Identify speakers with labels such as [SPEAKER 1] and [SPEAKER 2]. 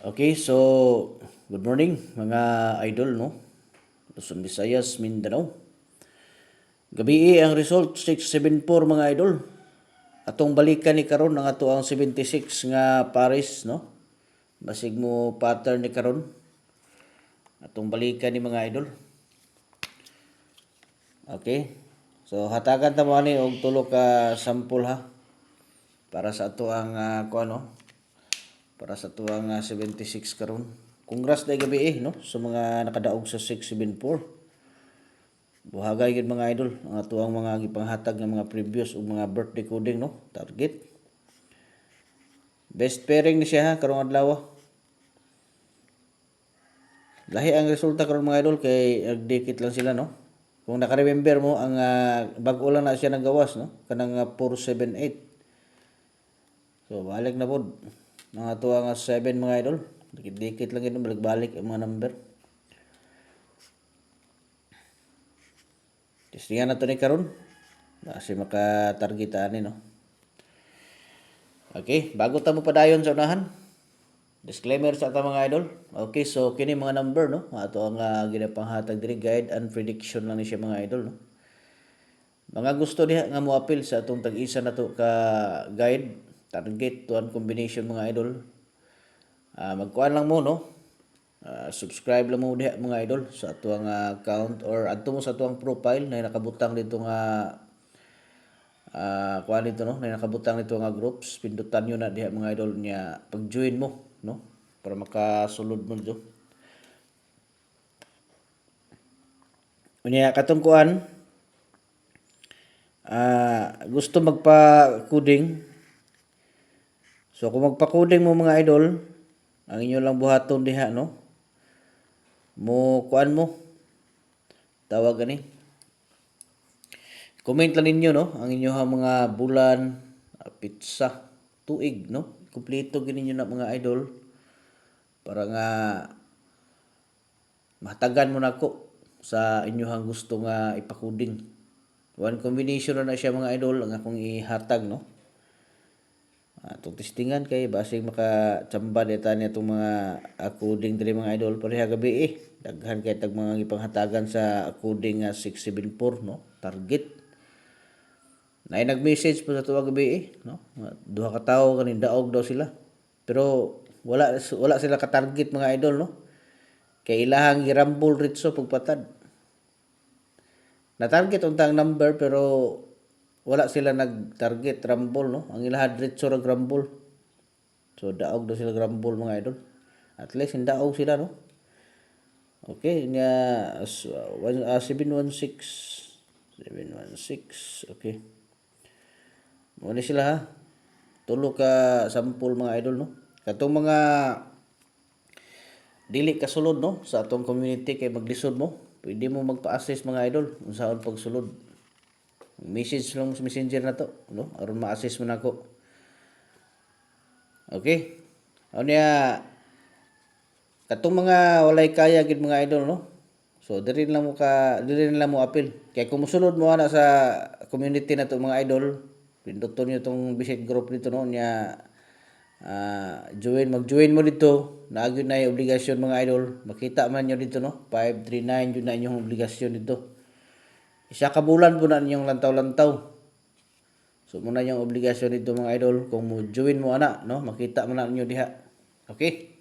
[SPEAKER 1] Okay, so good morning mga idol, no? Luzon, Visayas, Mindanao. Gabi ang result 674 mga idol. Atong balikan ni karon ang ato ang 76 nga Paris, no? Basig mo pattern ni karon. Atong balikan ni mga idol. Okay. So hatagan ta mo ani og tulo ka sample ha para sa ato ang para sa ato ang 76 karon. Congrats day gabi no sa mga nakadaog sa 674. Buhagay gid mga idol ang ato ang mga gipanghatag nga mga previous ug mga birthday coding no target. Best pairing ni siya ha karong adlaw. Lahi ang resulta karon mga idol kay nagdikit lang sila no. Kung naka-remember mo ang bag-o lang na siya nagawas no kanang 478. So balik na pod. Mga ato ang 7 mga idol. Dikit-dikit lang yun balik-balik ang mga number. Testingan na ito ni karon. Kasi maka-targetaan no. Okay, bago ta mo padayon sa unahan. Disclaimer sa ato mga idol. Okay, so kini mga number no. Ato ang ginapanghatag diri guide and prediction lang ni siya mga idol no. Mga gusto diha nga mo appeal sa atong tag-isa nato ka guide, target, tuan combination mga idol. Magkuan lang mo no. Subscribe lang mo diha mga idol sa ato ang account or adto mo sa ato ang profile na nakabutang dito nga kuan dito no, na nakabutang dito nga groups, pindutan niyo na diha mga idol niya pag-join mo no para makasulod mo dito. Unya katong kuan gusto magpa-coding. So kung magpa-coding mo mga idol, ang inyo lang buhaton diha no. Mo kuan mo. Tawag ani. Comment lang ninyo no ang inyo mga bulan, pizza, tuig no. Kumpleto gid ninyo na mga idol para nga mahatagan mo nako sa inyohang gusto nga ipakuding. One combination na siya mga idol ang akong ihatag no. Itong testingan kay basig maka-tsamba deta niya itong mga coding diri mga idol pareha gabi daghan kay tag mga gipanghatagan sa coding 674 no target. Nay nag-message po sa tuwa gabi no. Duha ka tawo kanin daog daw sila. Pero wala sila ka target mga idol no. Kay ilahang girambol ritso pagpatad. Na target untang number pero wala sila nag-target rumble no. Ang ilahan ritso ra rumble. So daog daw sila rumble mga idol. At least daog sila no. Okay, nya 716 okay. Muna sila ha. Tulo ka sample mga idol no. Katong mga dili kasulod no sa atong community kay maglisod mo. Pwede mo magpa-assist mga idol unsaon pagsulod. Message lang sa messenger na to no aron ma-assist mo nako. Okay. Unya katong mga walay kaya gid mga idol no. So diri lang mo appeal. Kay kung mosulod mo ana sa community na to mga idol, pinduton niyo tong visit group dito no nya mag-join mo dito. Naagyo na yung obligasyon mga idol. Makita man nyo dito no. 539 yun na inyong obligasyon dito. Isa ka bulan po na inyong lantaw-lantaw. So muna yung obligasyon dito mga idol. Kung mo join mo ana no, makita man na ninyo diha. Okay?